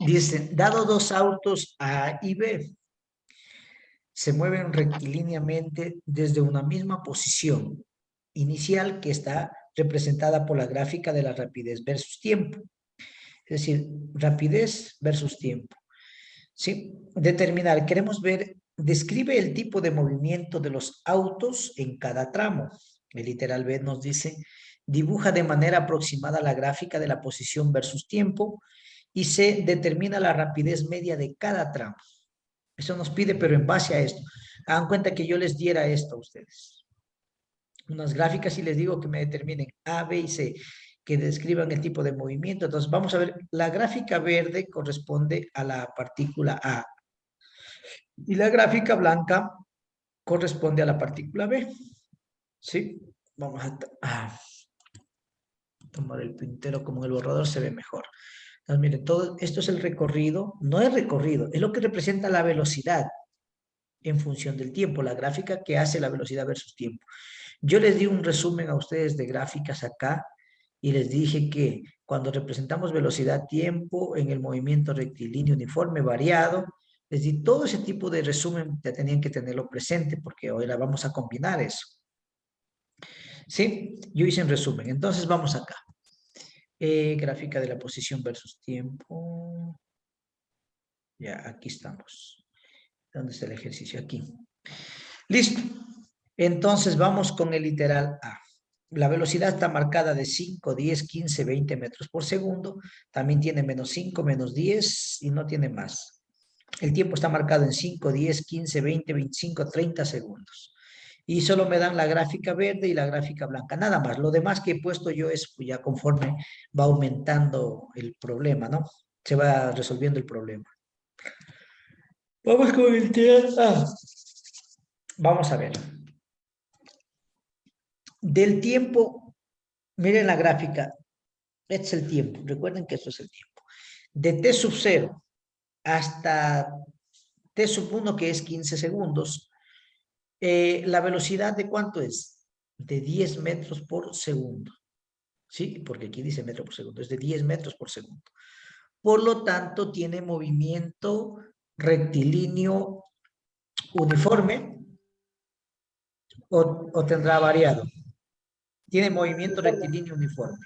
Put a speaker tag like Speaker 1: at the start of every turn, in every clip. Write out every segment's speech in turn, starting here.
Speaker 1: Dice, dado dos autos A y B, se mueven rectilíneamente desde una misma posición inicial que está representada por la gráfica de la rapidez versus tiempo. Es decir, rapidez versus tiempo. ¿Sí? Determinar, queremos ver, describe el tipo de movimiento de los autos en cada tramo. El literal B nos dice, dibuja de manera aproximada la gráfica de la posición versus tiempo y se determina la rapidez media de cada tramo. Eso nos pide, pero en base a esto. Hagan cuenta que yo les diera esto a ustedes. Unas gráficas y les digo que me determinen A, B y C, que describan el tipo de movimiento. Entonces, vamos a ver, la gráfica verde corresponde a la partícula A y la gráfica blanca corresponde a la partícula B. ¿Sí? Vamos a tomar el pintero, como en el borrador se ve mejor. Entonces, miren, todo esto es el recorrido, no es recorrido, es lo que representa la velocidad en función del tiempo, la gráfica que hace la velocidad versus tiempo. Yo les di un resumen a ustedes de gráficas acá y les dije que cuando representamos velocidad-tiempo en el movimiento rectilíneo uniforme variado, les di todo ese tipo de resumen, ya tenían que tenerlo presente porque hoy la vamos a combinar eso. ¿Sí? Yo hice un resumen. Entonces vamos acá. Gráfica de la posición versus tiempo. Ya, aquí estamos. ¿Dónde está el ejercicio? Aquí. Listo. Entonces vamos con el literal A. La velocidad está marcada de 5, 10, 15, 20 metros por segundo. También tiene menos 5, menos 10 y no tiene más. El tiempo está marcado en 5, 10, 15, 20, 25, 30 segundos. Y solo me dan la gráfica verde y la gráfica blanca. Nada más. Lo demás que he puesto yo es pues, ya conforme va aumentando el problema, ¿no? Se va resolviendo el problema. Vamos con el tema. Vamos a ver. Del tiempo, miren la gráfica. Este es el tiempo. Recuerden que esto es el tiempo. De T sub 0 hasta T sub 1, que es 15 segundos, la velocidad de cuánto es? De 10 metros por segundo. ¿Sí? Porque aquí dice metro por segundo. Es de 10 metros por segundo. Por lo tanto, tiene movimiento rectilíneo uniforme o tendrá variado. Tiene movimiento rectilíneo uniforme.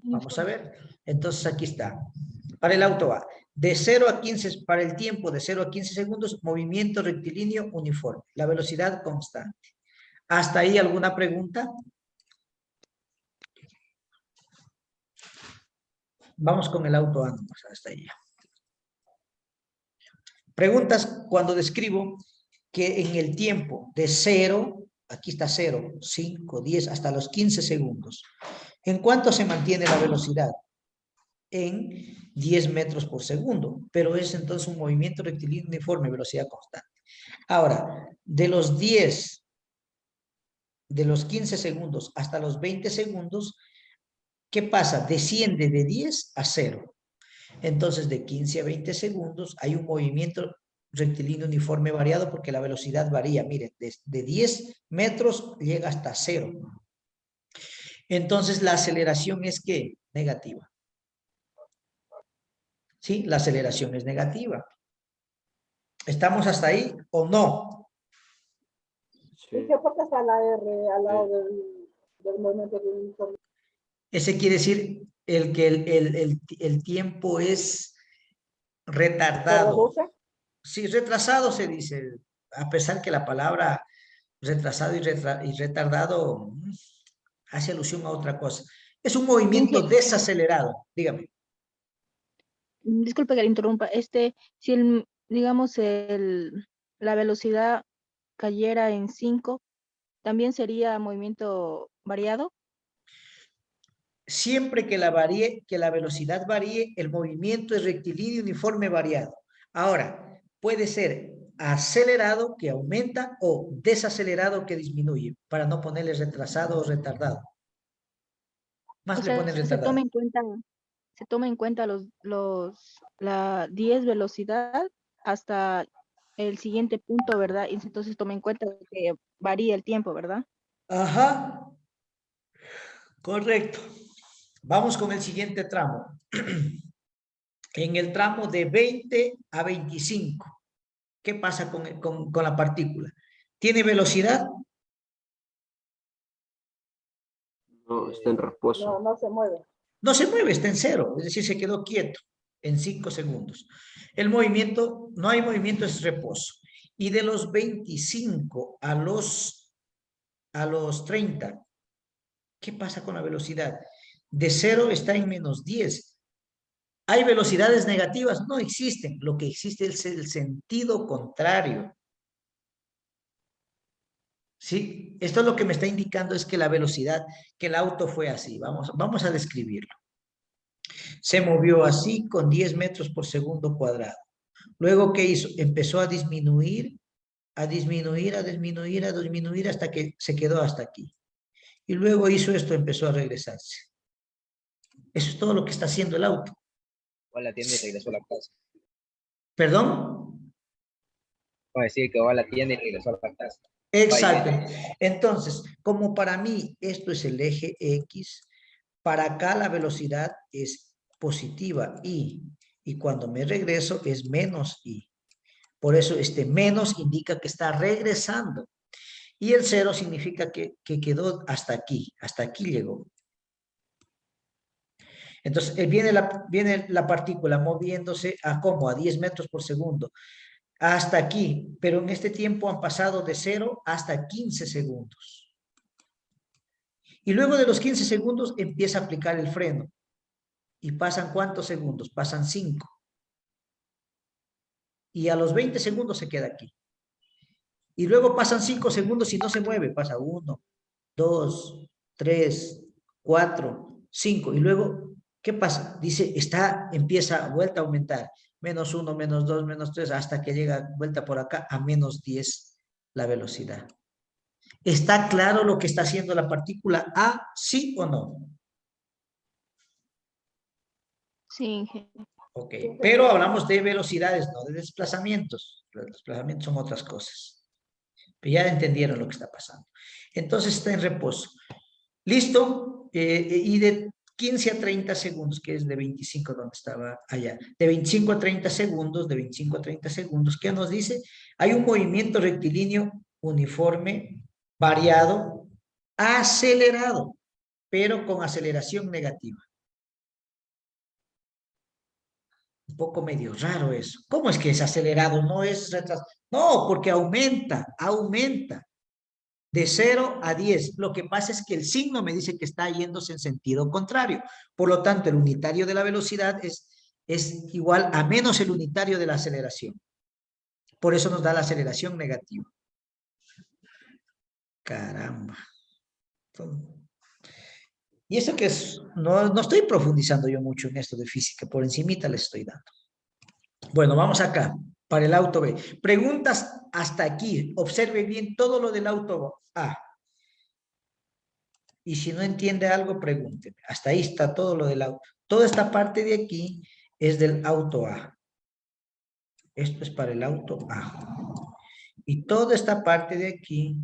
Speaker 1: Vamos a ver. Entonces aquí está. Para el auto A, de 0 a 15, para el tiempo de 0 a 15 segundos, movimiento rectilíneo uniforme. La velocidad constante. ¿Hasta ahí alguna pregunta? Vamos con el auto A nomás, hasta ahí. Preguntas cuando describo que en el tiempo de 0, aquí está 0, 5, 10, hasta los 15 segundos. ¿En cuánto se mantiene la velocidad? En 10 metros por segundo, pero es entonces un movimiento rectilíneo uniforme, velocidad constante. Ahora, de los 10, de los 15 segundos hasta los 20 segundos, ¿qué pasa? Desciende de 10 a 0. Entonces, de 15 a 20 segundos hay un movimiento rectilíneo uniforme variado porque la velocidad varía. Miren, de 10 metros llega hasta 0. Entonces, la aceleración es ¿qué? Negativa. ¿Sí? La aceleración es negativa. ¿Estamos hasta ahí o no?
Speaker 2: ¿Y qué pasa hasta la R al lado del movimiento del uniforme?
Speaker 1: Ese quiere decir que el tiempo es
Speaker 2: ¿Se
Speaker 1: retardado.
Speaker 2: reduce?
Speaker 1: Sí, retrasado se dice, a pesar que la palabra retrasado y retardado hace alusión a otra cosa. Es un movimiento desacelerado, dígame.
Speaker 3: Disculpe que le interrumpa. Si digamos, la velocidad cayera en 5, ¿también sería movimiento variado?
Speaker 1: Siempre que la velocidad varíe, el movimiento es rectilíneo uniforme variado. Ahora, puede ser acelerado que aumenta o desacelerado que disminuye, para no ponerle retrasado o retardado. Más
Speaker 3: O
Speaker 1: le
Speaker 3: sea,
Speaker 1: ponen retardado.
Speaker 3: se toma en cuenta la 10 velocidad hasta el siguiente punto, ¿verdad? Y entonces toma en cuenta que varía el tiempo, ¿verdad?
Speaker 1: Ajá, correcto. Vamos con el siguiente tramo. en el tramo de 20 a 25. ¿Qué pasa con la partícula? ¿Tiene velocidad?
Speaker 4: No, está en reposo.
Speaker 2: No se mueve.
Speaker 1: No se mueve, está en cero, es decir, se quedó quieto en 5 segundos. El movimiento, no hay movimiento, es reposo. Y de los 25 a los 30, ¿qué pasa con la velocidad? De 0 está en menos 10. ¿Hay velocidades negativas? No existen. Lo que existe es el sentido contrario. ¿Sí? Esto es lo que me está indicando es que la velocidad, que el auto fue así. Vamos a describirlo. Se movió así con 10 metros por segundo cuadrado. Luego, ¿qué hizo? Empezó a disminuir, a disminuir, a disminuir, a disminuir hasta que se quedó hasta aquí. Y luego hizo esto, empezó a regresarse. Eso es todo lo que está haciendo el auto.
Speaker 5: Va a la tienda y regresó a la casa.
Speaker 1: ¿Perdón?
Speaker 5: Va a decir que va a la tienda y regresó a la casa.
Speaker 1: Exacto. Entonces, como para mí esto es el eje X, para acá la velocidad es positiva y cuando me regreso es menos I. Por eso este menos indica que está regresando. Y el 0 significa que quedó hasta aquí llegó. Entonces, viene la partícula moviéndose a ¿cómo? A 10 metros por segundo. Hasta aquí, pero en este tiempo han pasado de 0 hasta 15 segundos. Y luego de los 15 segundos empieza a aplicar el freno. ¿Y pasan cuántos segundos? Pasan 5. Y a los 20 segundos se queda aquí. Y luego pasan 5 segundos y no se mueve. Pasa 1, 2, 3, 4, 5. Y luego, ¿qué pasa? Dice, empieza vuelta a aumentar. Menos 1, menos 2, menos 3, hasta que llega vuelta por acá a menos 10 la velocidad. ¿Está claro lo que está haciendo la partícula A, sí o no?
Speaker 3: Sí, ingeniero.
Speaker 1: Ok, pero hablamos de velocidades, no de desplazamientos. Los desplazamientos son otras cosas. Pero ya entendieron lo que está pasando. Entonces está en reposo. ¿Listo? Y de 15 a 30 segundos, que es de 25, donde estaba allá. De 25 a 30 segundos, ¿qué nos dice? Hay un movimiento rectilíneo uniforme, variado, acelerado, pero con aceleración negativa. Un poco medio raro eso. ¿Cómo es que es acelerado? No es retrasado. No, porque aumenta. De 0 a 10. Lo que pasa es que el signo me dice que está yéndose en sentido contrario. Por lo tanto, el unitario de la velocidad es igual a menos el unitario de la aceleración. Por eso nos da la aceleración negativa. Caramba. Y eso que es, no estoy profundizando yo mucho en esto de física, por encimita les estoy dando. Bueno, vamos acá, para el auto B. Preguntas hasta aquí. Observe bien todo lo del auto A. Y si no entiende algo, pregúnteme. Hasta ahí está todo lo del auto. Toda esta parte de aquí es del auto A. Esto es para el auto A. Y toda esta parte de aquí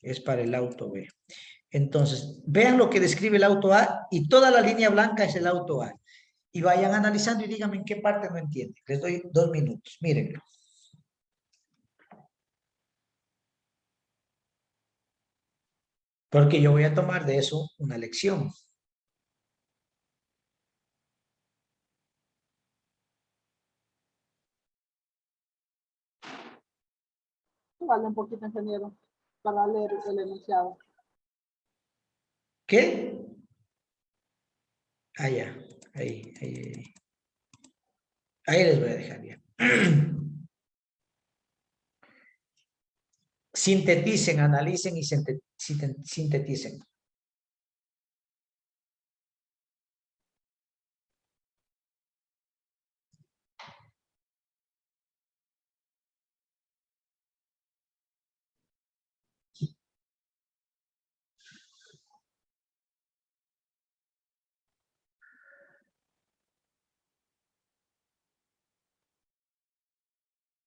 Speaker 1: es para el auto B. Entonces, vean lo que describe el auto A y toda la línea blanca es el auto A. Y vayan analizando y díganme en qué parte no entienden. Les doy 2 minutos. Mírenlo. Porque yo voy a tomar de eso una lección.
Speaker 2: Vale un poquito, ingeniero, para leer el enunciado.
Speaker 1: ¿Qué? Allá. Ahí. Ahí les voy a dejar ya. Sinteticen, analicen y sinteticen.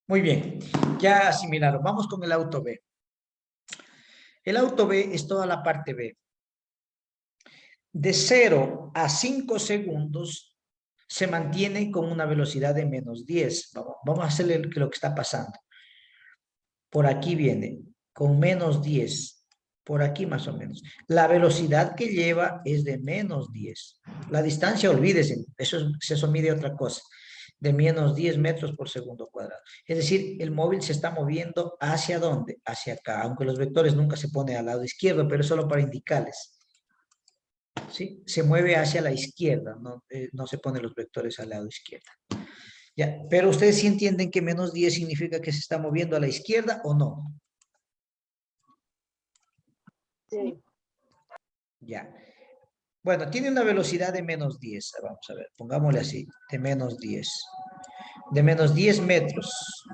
Speaker 1: Muy bien, ya asimilaron. Vamos con el auto B. El auto B es toda la parte B. De 0 a 5 segundos se mantiene con una velocidad de menos 10. Vamos a hacerle lo que está pasando. Por aquí viene, con menos 10. Por aquí más o menos. La velocidad que lleva es de menos 10. La distancia, olvídese, eso mide otra cosa. De menos 10 metros por segundo cuadrado. Es decir, el móvil se está moviendo ¿hacia dónde? Hacia acá, aunque los vectores nunca se ponen al lado izquierdo, pero es solo para indicarles. ¿Sí? Se mueve hacia la izquierda, no se ponen los vectores al lado izquierdo. Ya, pero ustedes sí entienden que menos 10 significa que se está moviendo a la izquierda o no.
Speaker 2: Sí.
Speaker 1: Ya. Bueno, tiene una velocidad de menos 10. Vamos a ver, pongámosle así, de menos 10. De menos 10 metros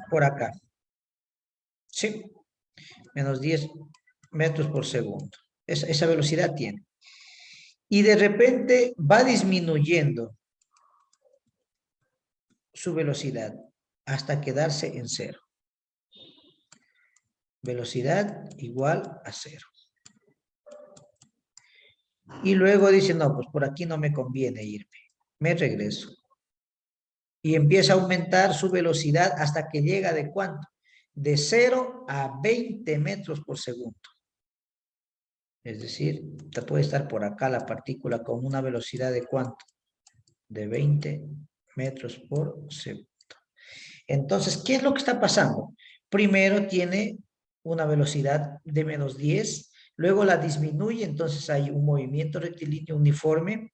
Speaker 1: por acá. Sí, menos 10 metros por segundo. Esa velocidad tiene. Y de repente va disminuyendo su velocidad hasta quedarse en 0. Velocidad igual a 0. Y luego dice, no, pues por aquí no me conviene irme. Me regreso. Y empieza a aumentar su velocidad hasta que llega ¿de cuánto? De 0 a 20 metros por segundo. Es decir, puede estar por acá la partícula con una velocidad de ¿cuánto? De 20 metros por segundo. Entonces, ¿qué es lo que está pasando? Primero tiene una velocidad de menos 10, luego la disminuye, entonces hay un movimiento rectilíneo uniforme,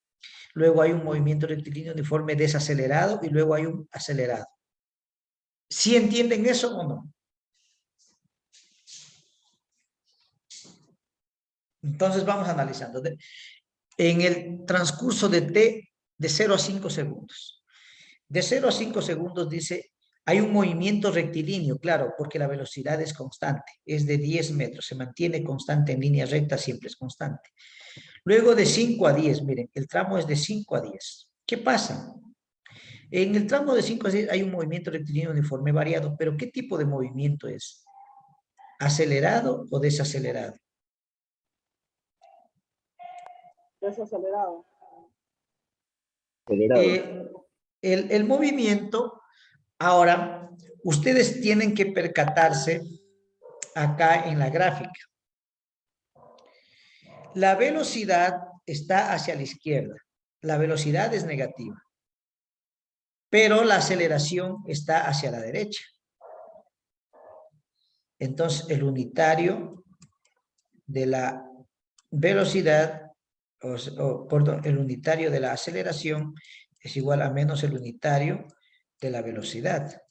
Speaker 1: luego hay un movimiento rectilíneo uniforme desacelerado y luego hay un acelerado. ¿Sí entienden eso o no? Entonces vamos analizando. En el transcurso de t de 0 a 5 segundos. De 0 a 5 segundos dice, hay un movimiento rectilíneo, claro, porque la velocidad es constante, es de 10 metros, se mantiene constante en línea recta, siempre es constante. Luego de 5 a 10, miren, el tramo es de 5 a 10. ¿Qué pasa? En el tramo de 5 a 10 hay un movimiento rectilíneo uniforme variado, pero ¿qué tipo de movimiento es? ¿Acelerado o desacelerado?
Speaker 2: Desacelerado.
Speaker 1: El movimiento, ahora, ustedes tienen que percatarse acá en la gráfica. La velocidad está hacia la izquierda. La velocidad es negativa. Pero la aceleración está hacia la derecha. Entonces, el unitario de la velocidad, perdón, el unitario de la aceleración es igual a menos el unitario de la velocidad.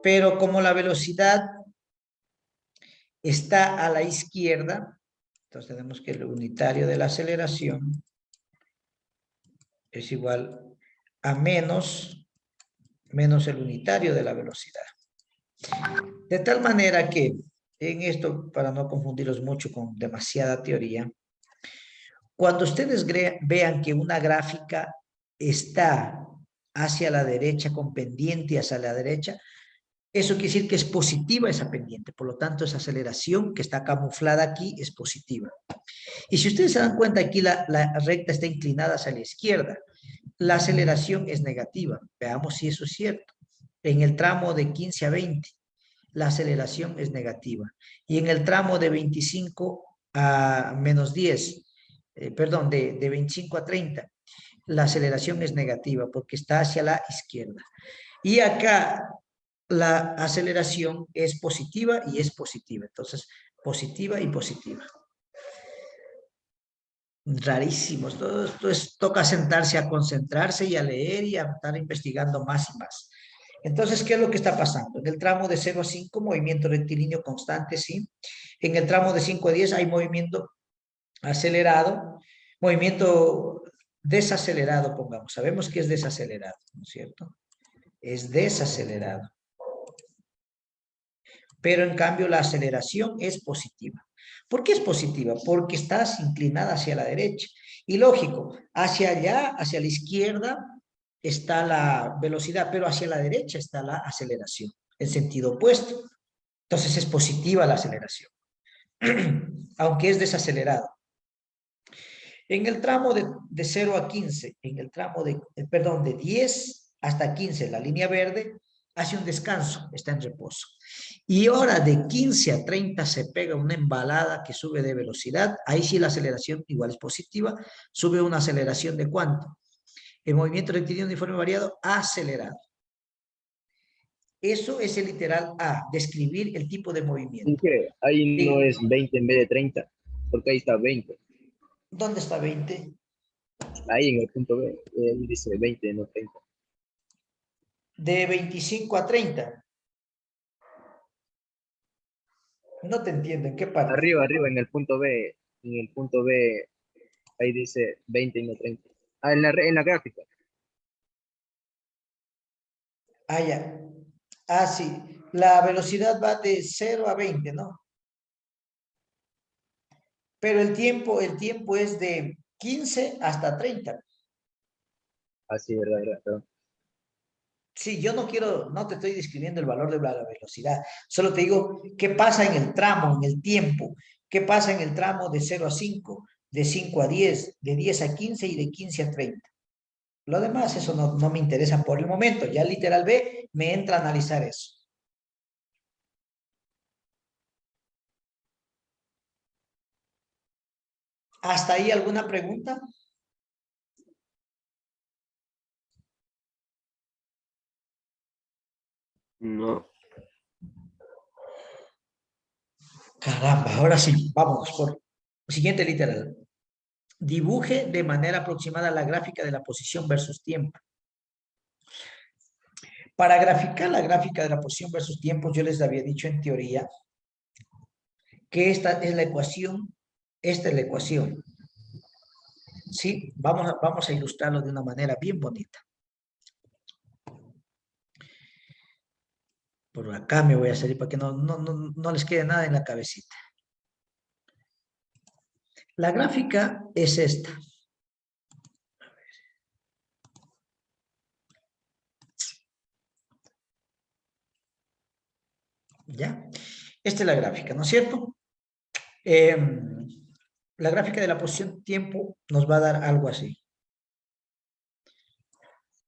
Speaker 1: Pero como la velocidad está a la izquierda, entonces tenemos que el unitario de la aceleración es igual a menos el unitario de la velocidad. De tal manera que, en esto, para no confundirlos mucho con demasiada teoría, cuando ustedes vean que una gráfica está hacia la derecha, con pendiente hacia la derecha, eso quiere decir que es positiva esa pendiente. Por lo tanto, esa aceleración que está camuflada aquí es positiva. Y si ustedes se dan cuenta, aquí la recta está inclinada hacia la izquierda. La aceleración es negativa. Veamos si eso es cierto. En el tramo de 15 a 20, la aceleración es negativa. Y en el tramo de 25 a menos 10, perdón, de 25 a 30, la aceleración es negativa porque está hacia la izquierda. Y acá la aceleración es positiva y es positiva. Entonces, positiva y positiva. Rarísimo. Todo esto toca sentarse a concentrarse y a leer y a estar investigando más y más. Entonces, ¿qué es lo que está pasando? En el tramo de 0 a 5, movimiento rectilíneo constante, ¿sí? En el tramo de 5 a 10 hay movimiento acelerado, movimiento desacelerado, pongamos. Sabemos que es desacelerado, ¿no es cierto? Es desacelerado. Pero en cambio la aceleración es positiva. ¿Por qué es positiva? Porque estás inclinada hacia la derecha. Y lógico, hacia allá, hacia la izquierda, está la velocidad, pero hacia la derecha está la aceleración, en sentido opuesto. Entonces es positiva la aceleración, aunque es desacelerado. En el tramo de 0 a 15, en el tramo de 10 hasta 15, la línea verde, hace un descanso, está en reposo. Y ahora de 15 a 30 se pega una embalada que sube de velocidad. Ahí sí la aceleración igual es positiva. Sube una aceleración de ¿cuánto? El movimiento rectilíneo uniforme variado acelerado. Eso es el literal A, describir el tipo de movimiento.
Speaker 5: Dije, ahí no es 20 en vez de 30, porque ahí está 20.
Speaker 1: ¿Dónde está 20?
Speaker 5: Ahí en el punto B, ahí dice 20, no 30.
Speaker 1: De 25 a 30. No te entiendo, ¿en qué parte?
Speaker 5: Arriba, en el punto B, ahí dice 20 y no 30. Ah, en la gráfica.
Speaker 1: Ah, ya. Ah, sí. La velocidad va de 0 a 20, ¿no? Pero el tiempo es de 15 hasta 30.
Speaker 5: Así, verdad.
Speaker 1: Sí, yo no te estoy describiendo el valor de la velocidad. Solo te digo qué pasa en el tramo, en el tiempo. ¿Qué pasa en el tramo de 0 a 5, de 5 a 10, de 10 a 15 y de 15 a 30? Lo demás, eso no me interesa por el momento. Ya literal B me entra a analizar eso. ¿Hasta ahí alguna pregunta?
Speaker 4: No.
Speaker 1: Caramba, ahora sí, vamos por siguiente literal. Dibuje de manera aproximada la gráfica de la posición versus tiempo. Para graficar la gráfica de la posición versus tiempo, yo les había dicho en teoría que esta es la ecuación, ¿Sí? Vamos a ilustrarlo de una manera bien bonita. Por acá me voy a salir para que no les quede nada en la cabecita. La gráfica es esta. ¿Ya? Esta es la gráfica, ¿no es cierto? La gráfica de la posición tiempo nos va a dar algo así.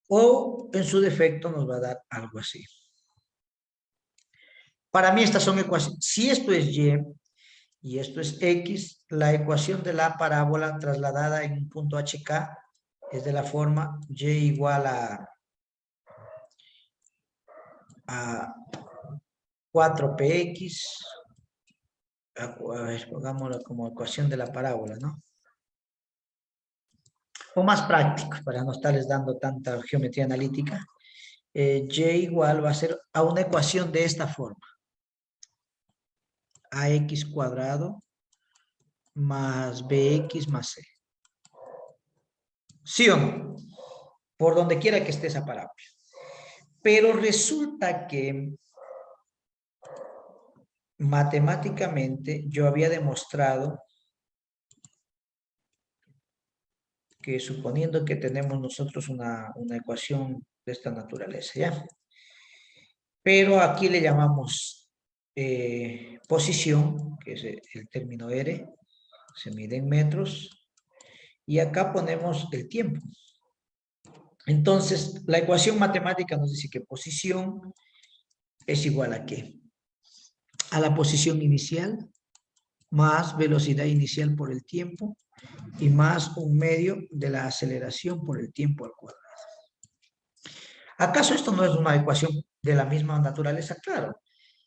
Speaker 1: O en su defecto nos va a dar algo así. Para mí estas son ecuaciones. Si esto es y esto es X, la ecuación de la parábola trasladada en un punto HK es de la forma Y igual a 4px, a ver, pongámoslo como ecuación de la parábola, ¿no? O más práctico, para no estarles dando tanta geometría analítica. Y igual va a ser a una ecuación de esta forma. AX cuadrado más BX más C. ¿Sí o no? Por donde quiera que esté esa parábola. Pero resulta que matemáticamente yo había demostrado que suponiendo que tenemos nosotros una ecuación de esta naturaleza, ¿ya? Pero aquí le llamamos posición, que es el término R, se mide en metros, y acá ponemos el tiempo. Entonces, la ecuación matemática nos dice que posición es igual a ¿qué? A la posición inicial más velocidad inicial por el tiempo y más un medio de la aceleración por el tiempo al cuadrado. ¿Acaso esto no es una ecuación de la misma naturaleza? Claro.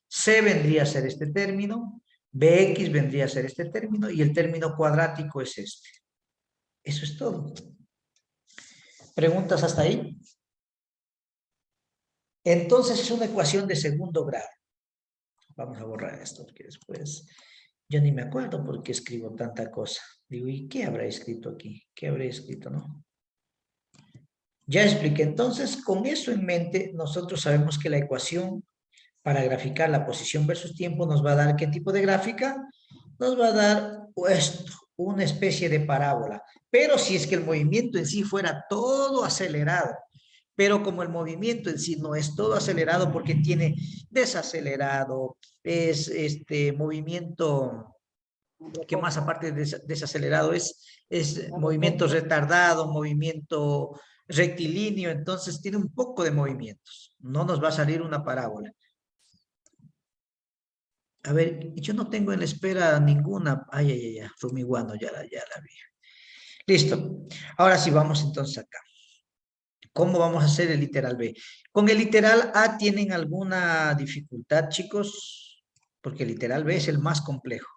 Speaker 1: C vendría a ser este término, Bx vendría a ser este término y el término cuadrático es este. Eso es todo. ¿Preguntas hasta ahí? Entonces es una ecuación de segundo grado. Vamos a borrar esto porque después yo ni me acuerdo por qué escribo tanta cosa. Digo, ¿y qué habrá escrito aquí? ¿Qué habré escrito, no? Ya expliqué. Entonces, con eso en mente, nosotros sabemos que la ecuación para graficar la posición versus tiempo nos va a dar ¿qué tipo de gráfica? Nos va a dar esto, una especie de parábola. Pero si es que el movimiento en sí fuera todo acelerado, pero como el movimiento en sí no es todo acelerado porque tiene desacelerado, es movimiento ¿Qué más aparte de desacelerado es movimiento retardado, movimiento rectilíneo? Entonces tiene un poco de movimientos. No nos va a salir una parábola. A ver, yo no tengo en espera ninguna. Ay, Rumiguano, ya la vi. Listo. Ahora sí, vamos entonces acá. ¿Cómo vamos a hacer el literal B? ¿Con el literal A tienen alguna dificultad, chicos? Porque el literal B es el más complejo.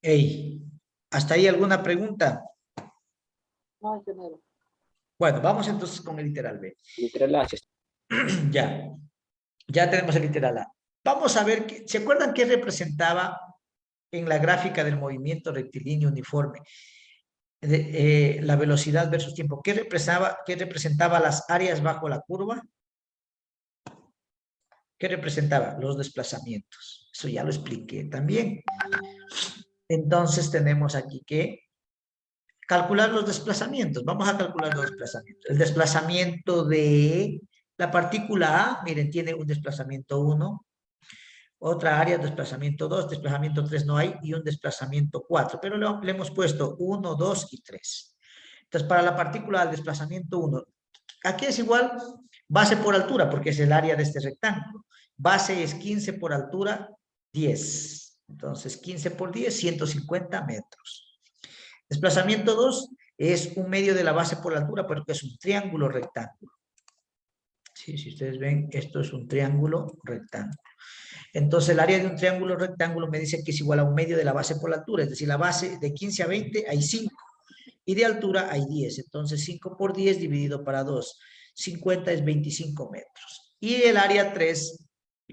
Speaker 1: Ey, ¿hasta ahí alguna pregunta?
Speaker 2: No, ingeniero.
Speaker 1: Bueno, vamos entonces con el literal B.
Speaker 4: Literal H.
Speaker 1: Ya tenemos el literal A. Vamos a ver, ¿se acuerdan qué representaba en la gráfica del movimiento rectilíneo uniforme? La velocidad versus tiempo. ¿Qué representaba las áreas bajo la curva? ¿Qué representaba? Los desplazamientos. Eso ya lo expliqué también. Entonces tenemos aquí que calcular los desplazamientos. Vamos a calcular los desplazamientos. El desplazamiento de la partícula A, miren, tiene un desplazamiento 1, otra área, desplazamiento 2, desplazamiento 3 no hay, y un desplazamiento 4, pero le hemos puesto 1, 2 y 3. Entonces, para la partícula del desplazamiento 1, aquí es igual base por altura, porque es el área de este rectángulo. Base es 15 por altura, 10. Entonces, 15 por 10, 150 metros. Desplazamiento 2 es un medio de la base por la altura, porque es un triángulo rectángulo. Sí, si ustedes ven, esto es un triángulo rectángulo. Entonces, el área de un triángulo rectángulo me dice que es igual a un medio de la base por la altura, es decir, la base de 15 a 20 hay 5 y de altura hay 10. Entonces, 5 por 10 dividido para 2, 50 es 25 metros. Y el área 3,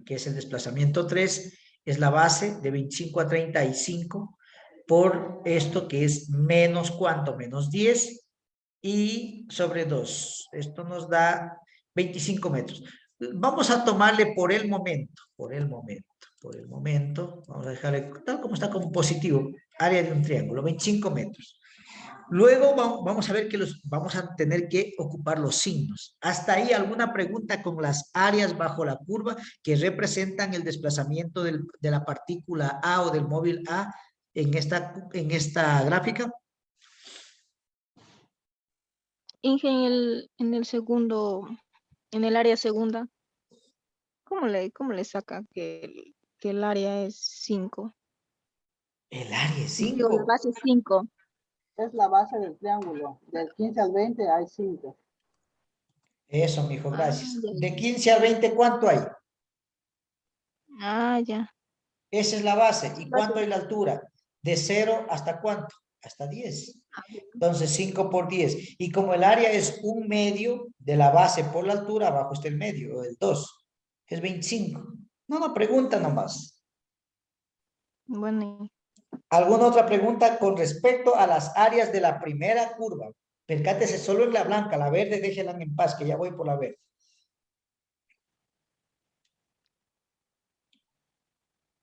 Speaker 1: que es el desplazamiento 3, es la base de 25 a 35 por esto que es menos ¿cuánto? Menos 10 y sobre 2. Esto nos da 25 metros. Vamos a tomarle por el momento, vamos a dejarle tal como está como positivo, área de un triángulo, 25 metros. Luego vamos a ver que vamos a tener que ocupar los signos. ¿Hasta ahí alguna pregunta con las áreas bajo la curva que representan el desplazamiento de la partícula A o del móvil A en esta gráfica?
Speaker 3: Inge, en el segundo, en el área segunda, ¿cómo le saca que el área es 5?
Speaker 1: El área es
Speaker 3: Digo, la
Speaker 1: 5.
Speaker 3: base es 5.
Speaker 2: Es la base del triángulo. Del 15 al 20 hay 5.
Speaker 1: Eso, mijo, gracias.
Speaker 3: Ya,
Speaker 1: De 15 a 20, ¿cuánto hay?
Speaker 3: ya.
Speaker 1: Esa es la base. ¿Y
Speaker 3: Base.
Speaker 1: cuánto hay la altura? ¿De 0 hasta cuánto? Hasta 10. Entonces, 5 por 10. Y como el área es un medio de la base por la altura, abajo está el medio, el 2. Es 25. No, pregunta nomás.
Speaker 3: Bueno,
Speaker 1: ¿Alguna otra pregunta con respecto a las áreas de la primera curva? Percátese solo en la blanca, la verde déjenla en paz, que ya voy por la verde.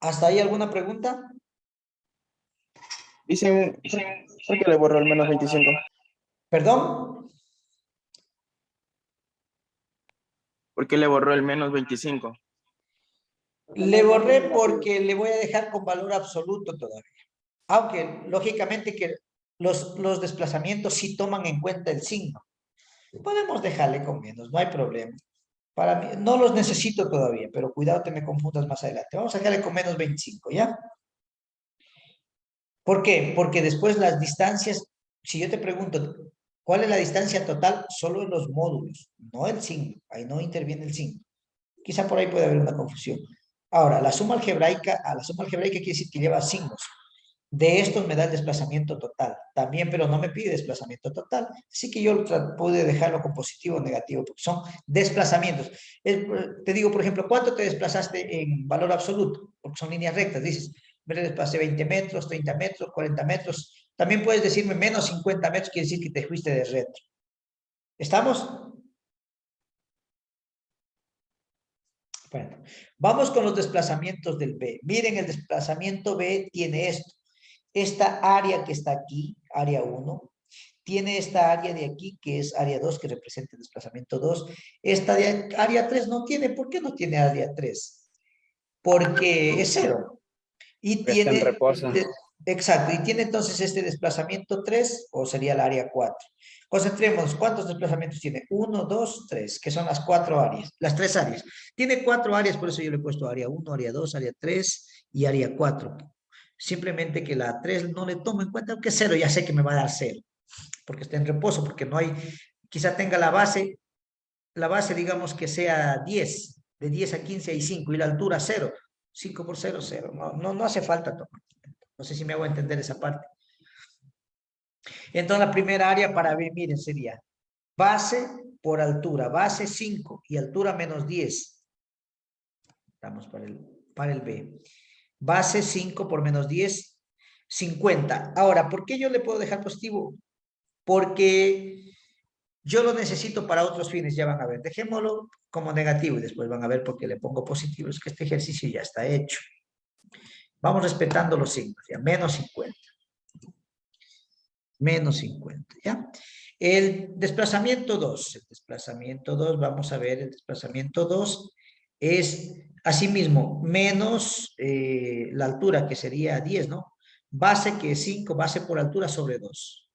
Speaker 1: ¿Hasta ahí alguna pregunta?
Speaker 6: Dicen, ¿por qué le borró el menos 25?
Speaker 1: ¿Perdón?
Speaker 6: ¿Por qué le borró el menos 25?
Speaker 1: Le borré porque le voy a dejar con valor absoluto todavía. Aunque, lógicamente, que los desplazamientos sí toman en cuenta el signo. Podemos dejarle con menos, no hay problema. Para mí, no los necesito todavía, pero cuidado te me confundas más adelante. Vamos a dejarle con menos 25, ¿ya? ¿Por qué? Porque después las distancias, si yo te pregunto, ¿cuál es la distancia total? Solo en los módulos, no el signo. Ahí no interviene el signo. Quizá por ahí puede haber una confusión. Ahora, la suma algebraica quiere decir que lleva signos. De estos me da el desplazamiento total. También, pero no me pide desplazamiento total. Así que yo pude dejarlo con positivo o negativo, porque son desplazamientos. Te digo, por ejemplo, ¿cuánto te desplazaste en valor absoluto? Porque son líneas rectas. Dices, me desplacé 20 metros, 30 metros, 40 metros. También puedes decirme menos 50 metros, quiere decir que te fuiste de retro. ¿Estamos? Bueno, vamos con los desplazamientos del B. Miren, el desplazamiento B tiene esto. Esta área que está aquí, área 1, tiene esta área de aquí, que es área 2, que representa el desplazamiento 2. Esta de área 3 no tiene. ¿Por qué no tiene área 3? Porque es 0. Y
Speaker 5: Porque está en
Speaker 1: tiene,
Speaker 5: reposo.
Speaker 1: exacto, y tiene entonces este desplazamiento 3, o sería el área 4. Concentremos, ¿cuántos desplazamientos tiene? 1, 2, 3, que son las 4 áreas, las 3 áreas. Tiene 4 áreas, por eso yo le he puesto área 1, área 2, área 3 y área 4. Simplemente que la 3 no le tomo en cuenta, aunque 0, ya sé que me va a dar 0, porque está en reposo, porque no hay, quizá tenga la base digamos que sea 10, de 10 a 15 hay 5, y la altura 0. 5 por 0, 0. No hace falta tomar. No sé si me hago entender esa parte. Entonces la primera área para B, miren, sería base por altura, base 5 y altura menos 10. Estamos para el B. Base 5 por menos 10, 50. Ahora, ¿por qué yo le puedo dejar positivo? Porque yo lo necesito para otros fines, ya van a ver. Dejémoslo como negativo y después van a ver por qué le pongo positivo. Es que este ejercicio ya está hecho. Vamos respetando los signos, ya. Menos 50. Menos 50, ¿ya? El desplazamiento 2. El desplazamiento 2, vamos a ver, el desplazamiento 2 es, asimismo, menos la altura, que sería 10, ¿no? Base, que es 5, base por altura sobre 2.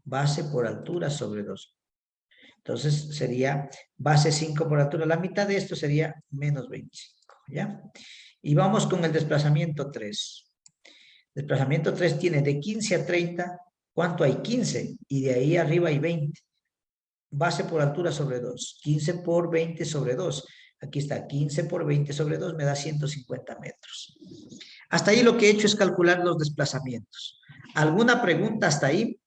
Speaker 1: Base por altura sobre 2. Entonces sería base 5 por altura. La mitad de esto sería menos 25, ¿ya? Y vamos con el desplazamiento 3. Desplazamiento 3 tiene de 15 a 30, ¿cuánto hay? 15. Y de ahí arriba hay 20. Base por altura sobre 2. 15 por 20 sobre 2. Aquí está, 15 por 20 sobre 2 me da 150 metros. Hasta ahí lo que he hecho es calcular los desplazamientos. ¿Alguna pregunta hasta ahí?